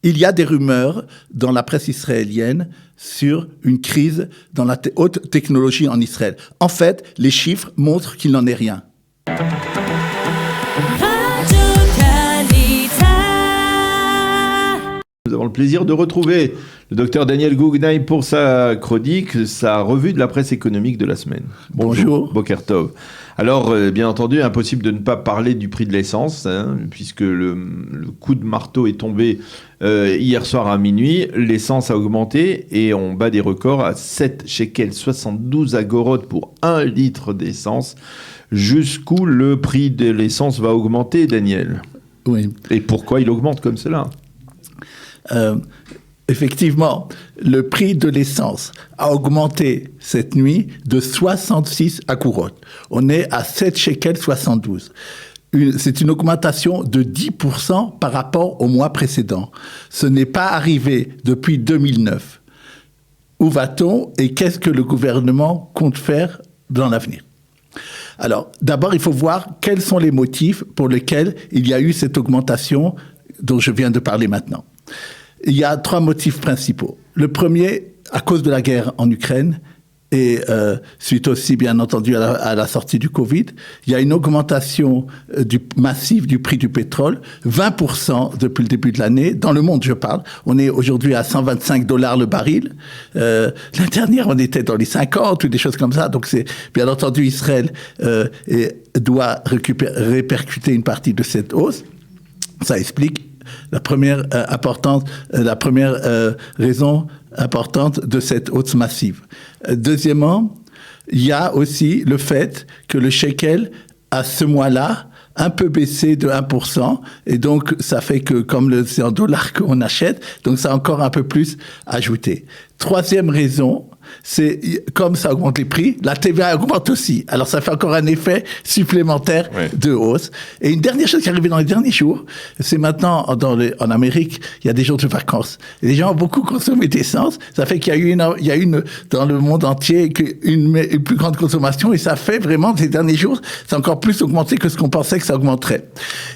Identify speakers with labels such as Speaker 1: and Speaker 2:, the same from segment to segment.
Speaker 1: il y a des rumeurs dans la presse israélienne sur une crise dans la haute technologie en Israël. En fait, les chiffres montrent qu'il n'en est rien.
Speaker 2: Nous avons le plaisir de retrouver le docteur Daniel Guggenheim pour sa chronique, sa revue de la presse économique de la semaine.
Speaker 1: Bonjour.
Speaker 2: Boker Tov. Alors, bien entendu, impossible de ne pas parler du prix de l'essence, puisque le coup de marteau est tombé hier soir à minuit. L'essence a augmenté et on bat des records à 7 shekels 72 agorotes pour 1 litre d'essence. Jusqu'où le prix de l'essence va augmenter, Daniel ?
Speaker 1: Oui.
Speaker 2: Et pourquoi il augmente comme cela ?
Speaker 1: Effectivement, le prix de l'essence a augmenté cette nuit de 66 agourotes. On est à 7 shekels 72. C'est une augmentation de 10% par rapport au mois précédent. Ce n'est pas arrivé depuis 2009. Où va-t-on et qu'est-ce que le gouvernement compte faire dans l'avenir ? Alors, d'abord, il faut voir quels sont les motifs pour lesquels il y a eu cette augmentation dont je viens de parler maintenant. Il y a 3 motifs principaux. Le premier, à cause de la guerre en Ukraine et suite aussi, bien entendu, à la sortie du Covid, il y a une augmentation massive du prix du pétrole, 20% depuis le début de l'année. Dans le monde, je parle. On est aujourd'hui à $125 le baril. L'année dernière, on était dans les 50 ou des choses comme ça. Donc, c'est bien entendu, Israël doit répercuter une partie de cette hausse. Ça explique la première raison importante de cette hausse massive. Deuxièmement, il y a aussi le fait que le shekel, à ce mois-là, un peu baissé de 1%, et donc ça fait que, comme c'est en dollars qu'on achète, donc ça a encore un peu plus ajouté. Troisième raison, c'est comme ça augmente les prix, la TVA augmente aussi. Alors ça fait encore un effet supplémentaire de hausse. Et une dernière chose qui est arrivée dans les derniers jours, c'est maintenant en Amérique, il y a des jours de vacances. Et les gens ont beaucoup consommé d'essence. Ça fait qu'il y a une dans le monde entier une plus grande consommation. Et ça fait vraiment, ces derniers jours, ça a encore plus augmenté que ce qu'on pensait que ça augmenterait.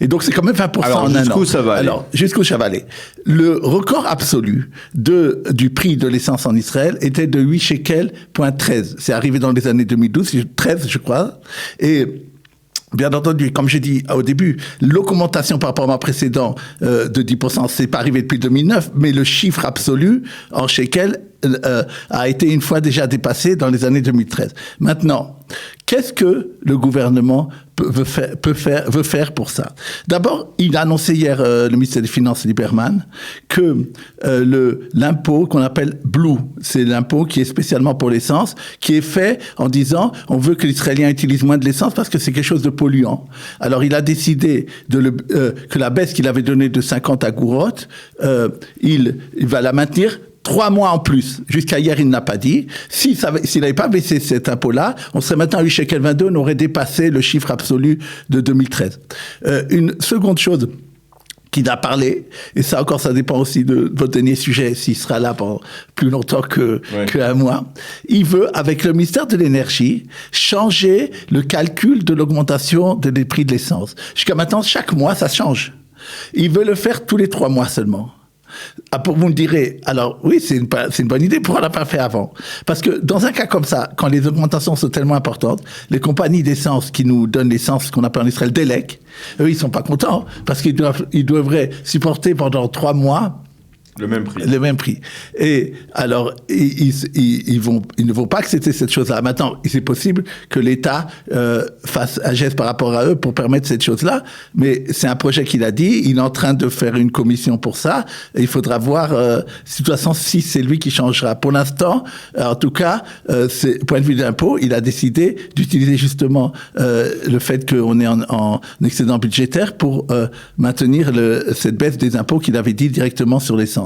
Speaker 1: Et donc c'est quand même 20%
Speaker 2: alors,
Speaker 1: en un an.
Speaker 2: Jusqu'où ça va aller ? Alors,
Speaker 1: jusqu'où ça va aller ? Le record absolu du prix de l'essence en Israël était de 8 shekels, 13. C'est arrivé dans les années 2012, 13 je crois. Et bien entendu, comme j'ai dit au début, l'augmentation par rapport au mois précédent de 10%, c'est pas arrivé depuis 2009, mais le chiffre absolu en shekels a été une fois déjà dépassé dans les années 2013. Maintenant, qu'est-ce que le gouvernement veut faire pour ça ? D'abord, il a annoncé hier, le ministre des Finances Lieberman, que l'impôt qu'on appelle Blue, c'est l'impôt qui est spécialement pour l'essence, qui est fait en disant on veut que l'Israélien utilise moins de l'essence parce que c'est quelque chose de polluant. Alors il a décidé que la baisse qu'il avait donnée de 50 agourotes, il va la maintenir 3 mois en plus. Jusqu'à hier, il n'a pas dit. S'il n'avait pas baissé cet impôt-là, on serait maintenant à 8 shekels 22, on aurait dépassé le chiffre absolu de 2013. Une seconde chose qu'il a parlé, et ça encore, ça dépend aussi de votre dernier sujet, s'il sera là pendant plus longtemps qu'un mois. Il veut, avec le ministère de l'Énergie, changer le calcul de l'augmentation des prix de l'essence. Jusqu'à maintenant, chaque mois, ça change. Il veut le faire tous les 3 mois seulement. Ah, vous me direz, alors oui, c'est une bonne idée, pourquoi on l'a pas fait avant ? Parce que dans un cas comme ça, quand les augmentations sont tellement importantes, les compagnies d'essence qui nous donnent l'essence, qu'on appelle en Israël Delek, eux, ils sont pas contents, parce qu'ils devraient supporter pendant 3 mois
Speaker 2: le même prix.
Speaker 1: Et alors, ils ne vont pas accepter cette chose-là. Maintenant, c'est possible que l'État fasse un geste par rapport à eux pour permettre cette chose-là, mais c'est un projet qu'il a dit. Il est en train de faire une commission pour ça. Et il faudra voir, de toute façon, si c'est lui qui changera. Pour l'instant, en tout cas, point de vue d'impôt, il a décidé d'utiliser justement le fait qu'on est en excédent budgétaire pour maintenir cette baisse des impôts qu'il avait dit directement sur l'essence.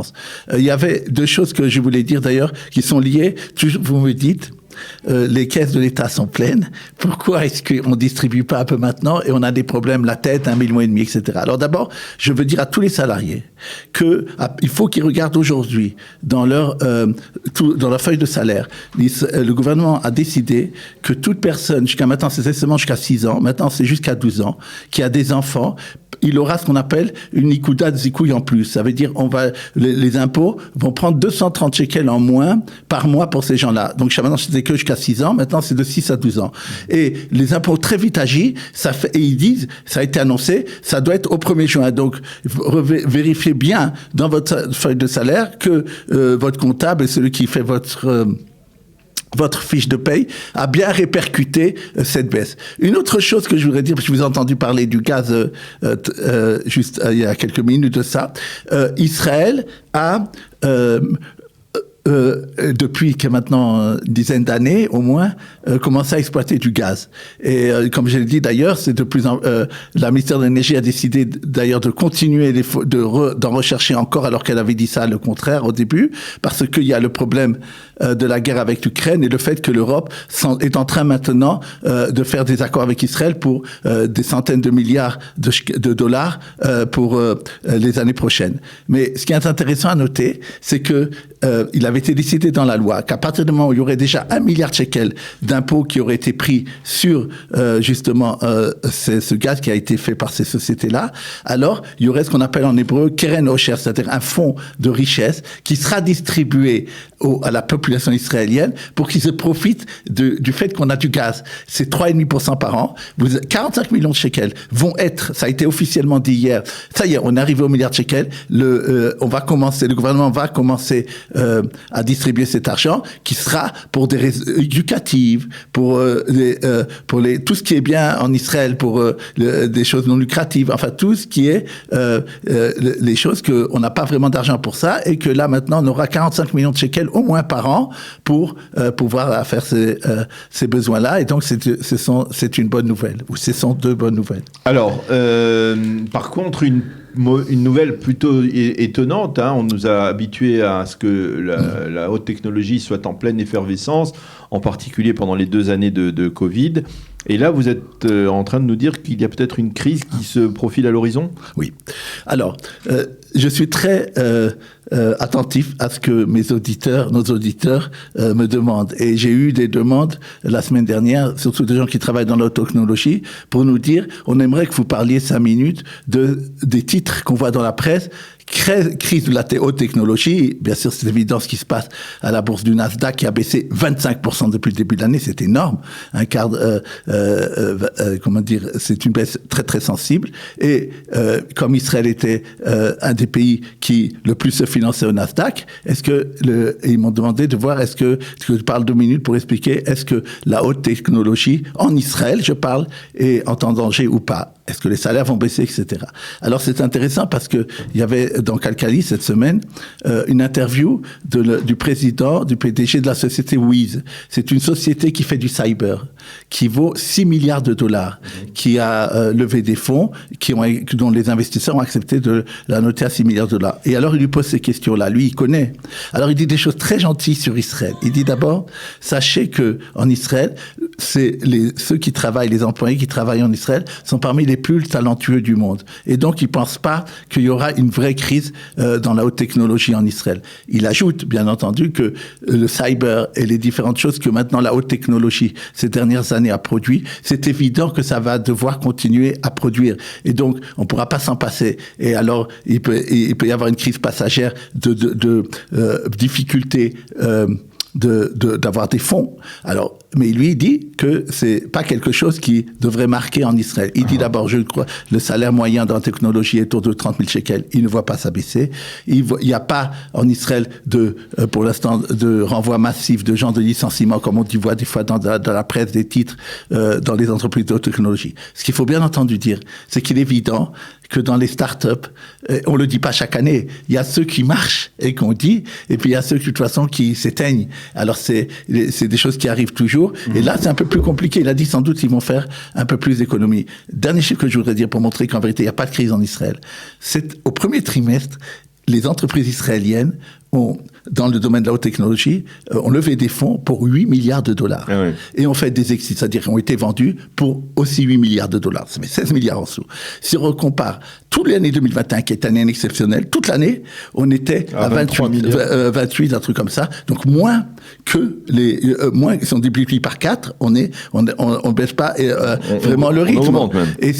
Speaker 1: Il y avait 2 choses que je voulais dire d'ailleurs qui sont liées. Vous me dites, les caisses de l'État sont pleines. Pourquoi est-ce qu'on ne distribue pas un peu maintenant et on a des problèmes, la tête, 1,5 million, etc. Alors d'abord, je veux dire à tous les salariés, il faut qu'ils regardent aujourd'hui dans leur feuille de salaire. Le gouvernement a décidé que toute personne, jusqu'à maintenant c'était seulement jusqu'à 6 ans, maintenant c'est jusqu'à 12 ans, qui a des enfants, il aura ce qu'on appelle une nikuda zikouï en plus. Ça veut dire les impôts vont prendre 230 shekels en moins par mois pour ces gens-là. Donc jusqu'à maintenant c'était que jusqu'à 6 ans, maintenant c'est de 6 à 12 ans. Et les impôts très vite agis, et ils disent, ça a été annoncé, ça doit être au 1er juin. Donc vérifiez bien dans votre feuille de salaire que votre comptable et celui qui fait votre fiche de paye a bien répercuté cette baisse. Une autre chose que je voudrais dire, parce que je vous ai entendu parler du gaz juste il y a quelques minutes de ça, Israël a depuis que maintenant une dizaine d'années au moins, commencé à exploiter du gaz. Et comme je l'ai dit d'ailleurs, c'est de plus en la ministère de l'Énergie a décidé d'ailleurs de continuer d'en rechercher encore, alors qu'elle avait dit ça le contraire au début, parce qu'il y a le problème de la guerre avec l'Ukraine et le fait que l'Europe est en train maintenant de faire des accords avec Israël pour des centaines de milliards de dollars pour les années prochaines. Mais ce qui est intéressant à noter, c'est que il avait été décidé dans la loi qu'à partir du moment où il y aurait déjà 1 milliard de shekels d'impôts qui auraient été pris sur justement ce gaz qui a été fait par ces sociétés-là, alors il y aurait ce qu'on appelle en hébreu keren osher, c'est-à-dire un fonds de richesse qui sera distribué à la population israélienne pour qu'ils se profitent du fait qu'on a du gaz. C'est 3,5% par an. 45 millions de shekels vont être, ça a été officiellement dit hier, ça y est, on est arrivé au milliard de shekels, le gouvernement va commencer à distribuer cet argent qui sera pour des raisons éducatives, pour tout ce qui est bien en Israël, pour des choses non lucratives, enfin tout ce qui est les choses qu'on n'a pas vraiment d'argent pour ça et que là maintenant on aura 45 millions de shekels au moins par an pour pouvoir faire ces besoins-là. Et donc c'est une bonne nouvelle, ou ce sont 2 bonnes nouvelles.
Speaker 2: Alors, par contre, une nouvelle plutôt étonnante, hein. On nous a habitués à ce que la haute technologie soit en pleine effervescence, en particulier pendant les 2 années de Covid. Et là, vous êtes en train de nous dire qu'il y a peut-être une crise qui se profile à l'horizon ?
Speaker 1: Oui. Alors, je suis très attentif à ce que nos auditeurs me demandent. Et j'ai eu des demandes la semaine dernière, surtout des gens qui travaillent dans la technologie, pour nous dire, on aimerait que vous parliez 5 minutes des titres qu'on voit dans la presse. Crise de la haute technologie, bien sûr c'est évident ce qui se passe à la bourse du Nasdaq qui a baissé 25% depuis le début de l'année, c'est énorme, un quart, c'est une baisse très très sensible, et comme Israël était un des pays qui le plus se finançait au Nasdaq, ils m'ont demandé de voir que je parle 2 minutes pour expliquer est-ce que la haute technologie en Israël, je parle, est en danger ou pas. Est-ce que les salaires vont baisser, etc. Alors c'est intéressant parce que il y avait dans Calcali cette semaine une interview du président, du PDG de la société Wiz. C'est une société qui fait du cyber, qui vaut 6 milliards de dollars, qui a levé des fonds, dont les investisseurs ont accepté de la noter à 6 milliards de dollars. Et alors il lui pose ces questions-là. Lui, il connaît. Alors il dit des choses très gentilles sur Israël. Il dit d'abord, sachez que en Israël, ceux qui travaillent, les employés qui travaillent en Israël, sont parmi les plus talentueux du monde. Et donc, il ne pense pas qu'il y aura une vraie crise dans la haute technologie en Israël. Il ajoute, bien entendu, que le cyber et les différentes choses que maintenant la haute technologie, ces dernières années, a produit, c'est évident que ça va devoir continuer à produire. Et donc, on ne pourra pas s'en passer. Et alors, il peut y avoir une crise passagère de difficultés d'avoir des fonds. Alors, mais lui, il dit que c'est pas quelque chose qui devrait marquer en Israël. Il dit d'abord, je crois, le salaire moyen dans la technologie est autour de 30 000 shekels. Il ne voit pas ça baisser. Il n'y a pas en Israël pour l'instant, de renvoi massif de gens de licenciement, comme on dit, voit des fois dans la presse des titres, dans les entreprises de haute technologie. Ce qu'il faut bien entendu dire, c'est qu'il est évident que dans les startups, on le dit pas chaque année, il y a ceux qui marchent et qu'on dit, et puis il y a ceux de toute façon qui s'éteignent. Alors c'est des choses qui arrivent toujours. Et là, c'est un peu plus compliqué. Il a dit sans doute qu'ils vont faire un peu plus d'économie. Dernier chiffre que je voudrais dire pour montrer qu'en vérité, il n'y a pas de crise en Israël. C'est au premier trimestre, les entreprises israéliennes ont, dans le domaine de la haute technologie, ont levé des fonds pour 8 milliards de dollars.
Speaker 2: Ah oui.
Speaker 1: Et ont fait des exits, c'est-à-dire qu'ils ont été vendus pour aussi 8 milliards de dollars. Ça fait 16 milliards en dessous. Si on compare toute l'année 2021, qui est une année exceptionnelle, toute l'année, on était à 28, un truc comme ça. Donc moins que moins qui sont multipliés par 4, on ne baisse pas vraiment le rythme.
Speaker 2: On augmente même.
Speaker 1: Et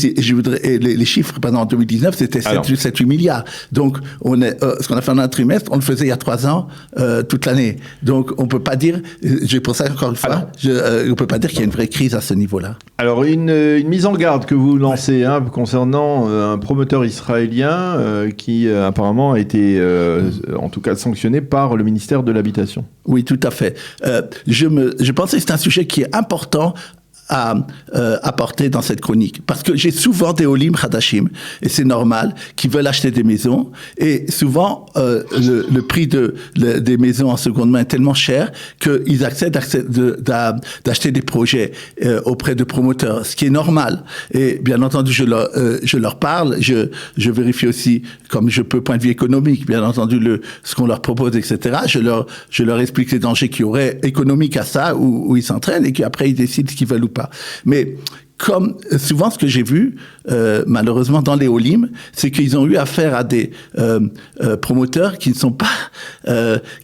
Speaker 1: les chiffres pendant 2019, c'était 7-8 milliards. Donc ce qu'on a fait en un trimestre, on le faisait il y a 3 ans, toute l'année. Donc, on peut pas dire, j'ai pour ça encore une fois, on peut pas dire qu'il y a une vraie crise à ce niveau-là.
Speaker 2: Alors, une mise en garde que vous lancez concernant un promoteur israélien qui apparemment a été, en tout cas, sanctionné par le ministère de l'Habitation.
Speaker 1: Oui, tout à fait. Je pensais que c'est un sujet qui est important à apporter dans cette chronique. Parce que j'ai souvent des Olim Hadashim, et c'est normal, qui veulent acheter des maisons, et souvent, le prix des maisons en seconde main est tellement cher qu'ils acceptent d'acheter des projets auprès de promoteurs, ce qui est normal. Et bien entendu, je leur parle, je vérifie aussi, comme je peux, point de vue économique, bien entendu, ce qu'on leur propose, etc. Je leur explique les dangers qu'il y aurait économiques à ça, où ils s'entraînent, et qu'après, ils décident ce qu'ils veulent ou pas. Mais comme souvent ce que j'ai vu, malheureusement dans les Olim, c'est qu'ils ont eu affaire à des promoteurs qui ne sont pas,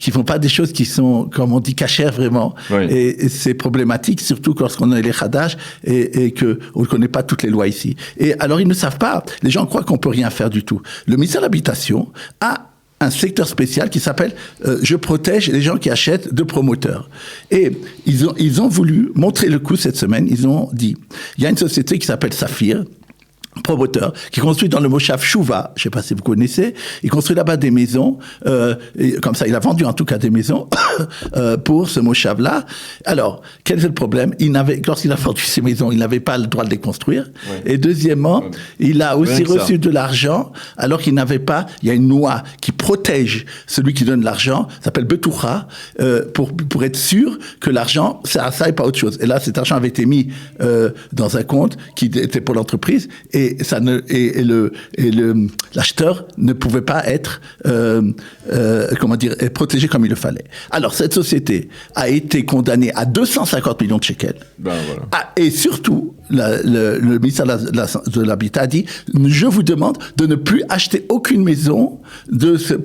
Speaker 1: qui font pas des choses qui sont, comme on dit, cachères vraiment. Oui. Et c'est problématique, surtout lorsqu'on a les Hadash et que on ne connaît pas toutes les lois ici. Et alors ils ne savent pas. Les gens croient qu'on peut rien faire du tout. Le ministère de l'Habitation a un secteur spécial qui s'appelle je protège les gens qui achètent de promoteurs. Et ils ont voulu montrer le coup cette semaine. Ils ont dit, il y a une société qui s'appelle Saphir, promoteur, qui construit dans le Moshav Shuvah, je ne sais pas si vous connaissez, il construit là-bas des maisons, et comme ça, il a vendu en tout cas des maisons pour ce Moshav-là. Alors, quel est le problème? Lorsqu'il a vendu ces maisons, il n'avait pas le droit de les construire. Ouais. Et deuxièmement, il a aussi reçu de l'argent, alors qu'il n'avait pas, il y a une loi qui protège celui qui donne l'argent, ça s'appelle Betoucha, pour être sûr que l'argent sert à ça et pas autre chose. Et là, cet argent avait été mis dans un compte qui était pour l'entreprise, et l'acheteur ne pouvait pas être protégé comme il le fallait. Alors cette société a été condamnée à 250 millions de shekels. Voilà. Et surtout le ministère de l'Habitat a dit, je vous demande de ne plus acheter aucune maison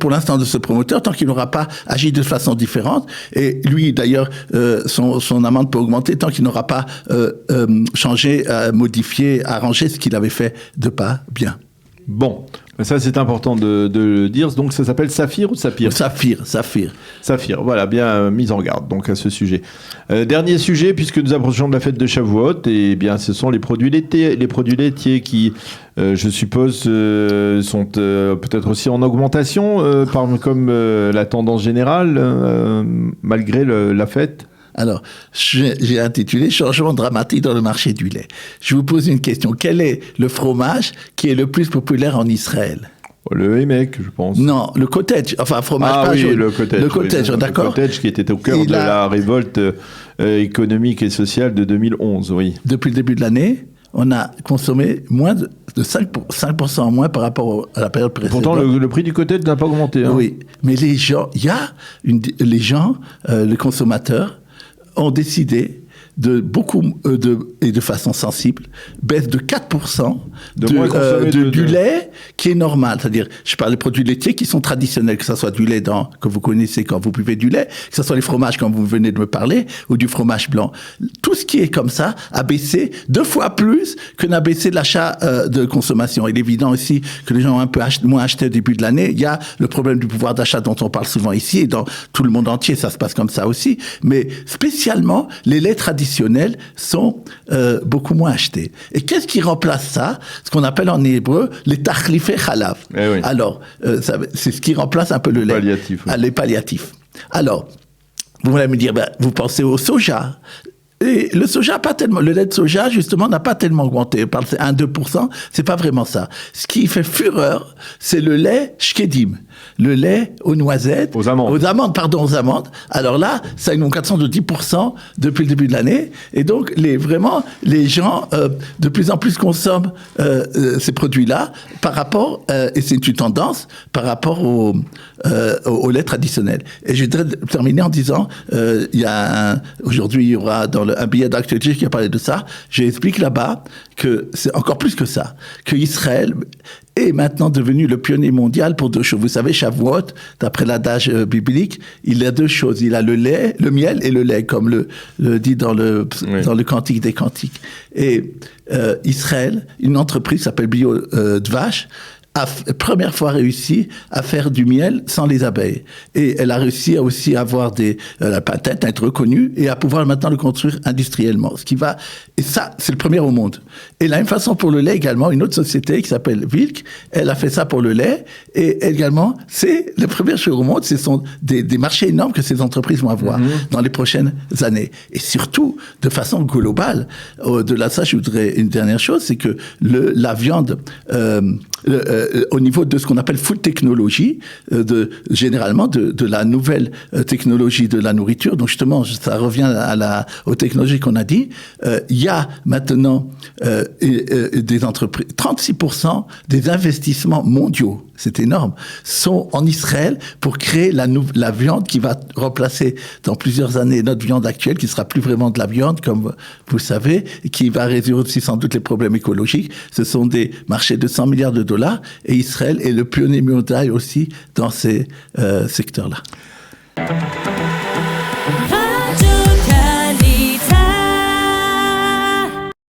Speaker 1: pour l'instant de ce promoteur tant qu'il n'aura pas agi de façon différente. Et lui d'ailleurs son amende peut augmenter tant qu'il n'aura pas changé, modifié, arrangé ce qu'il avait fait de pas bien.
Speaker 2: Bon, ça c'est important de le dire. Donc ça s'appelle Saphir ou Saphir ? Saphir, voilà, bien mise en garde donc à ce sujet. Dernier sujet, puisque nous approchons de la fête de Shavuot, et bien ce sont les produits laitiers qui, je suppose, sont peut-être aussi en augmentation, comme la tendance générale, malgré la fête.
Speaker 1: Alors, j'ai intitulé « Changement dramatique dans le marché du lait ». Je vous pose une question. Quel est le fromage qui est le plus populaire en Israël ?
Speaker 2: Le Emek, je pense.
Speaker 1: Non, le cottage. Enfin, fromage pas jaune.
Speaker 2: Le cottage, d'accord. Le cottage qui était au cœur de la révolte économique et sociale de 2011, oui.
Speaker 1: Depuis le début de l'année, on a consommé moins de 5% en moins par rapport à la période précédente.
Speaker 2: Pourtant, le prix du cottage n'a pas augmenté. Hein.
Speaker 1: Oui, mais les consommateurs ont décidé et de façon sensible, baisse de 4% du lait qui est normal. C'est-à-dire, je parle des produits laitiers qui sont traditionnels, que ce soit du lait que vous connaissez quand vous buvez du lait, que ce soit les fromages comme vous venez de me parler, ou du fromage blanc. Tout ce qui est comme ça a baissé 2 fois plus que n'a baissé l'achat de consommation. Il est évident aussi que les gens ont un peu moins acheté au début de l'année. Il y a le problème du pouvoir d'achat dont on parle souvent ici, et dans tout le monde entier, ça se passe comme ça aussi. Mais spécialement, les laits traditionnels sont beaucoup moins achetés. Et qu'est-ce qui remplace ça? Ce qu'on appelle en hébreu les tachlifé chalav.
Speaker 2: Oui.
Speaker 1: Alors, c'est ce qui remplace un peu le lait.
Speaker 2: Palliatif.
Speaker 1: Les palliatifs. Alors, vous allez me dire, vous pensez au soja. Et le soja, pas tellement. Le lait de soja, justement, n'a pas tellement augmenté. On parle de 1-2%, c'est pas vraiment ça. Ce qui fait fureur, c'est le lait shkedim. Le lait aux noisettes.
Speaker 2: Aux amandes.
Speaker 1: Aux amandes. Alors là, ça a une augmentation de 10% depuis le début de l'année. Et donc, vraiment, les gens, de plus en plus consomment ces produits-là par rapport, et c'est une tendance, par rapport au lait traditionnel. Et je voudrais terminer en disant, aujourd'hui, il y aura un billet d'actualité qui a parlé de ça. J'explique là-bas que c'est encore plus que ça, que Israël est maintenant devenu le pionnier mondial pour 2 choses. Vous savez, Shavuot, d'après l'adage biblique, il a 2 choses. Il a le lait, le miel et le lait, comme le dit dans le Cantique des Cantiques. Et Israël, une entreprise qui s'appelle Bio Dvash, a première fois réussi à faire du miel sans les abeilles. Et elle a réussi à aussi avoir la patente, à être reconnue et à pouvoir maintenant le construire industriellement. Et ça, c'est le premier au monde. Et de la même façon pour le lait également, une autre société qui s'appelle Wilk, elle a fait ça pour le lait. Et également, c'est la première chose au monde, ce sont des marchés énormes que ces entreprises vont avoir dans les prochaines années. Et surtout, de façon globale, au-delà de ça, je voudrais une dernière chose, c'est que la viande, au niveau de ce qu'on appelle food technology, généralement de la nouvelle technologie de la nourriture. Donc justement, ça revient aux technologies qu'on a dit. Il y a maintenant des entreprises, 36% des investissements mondiaux, c'est énorme, sont en Israël pour créer la viande qui va remplacer dans plusieurs années notre viande actuelle, qui sera plus vraiment de la viande, comme vous savez, et qui va résoudre aussi sans doute les problèmes écologiques. Ce sont des marchés de 100 milliards de dollars et Israël est le pionnier mondial aussi dans ces secteurs-là.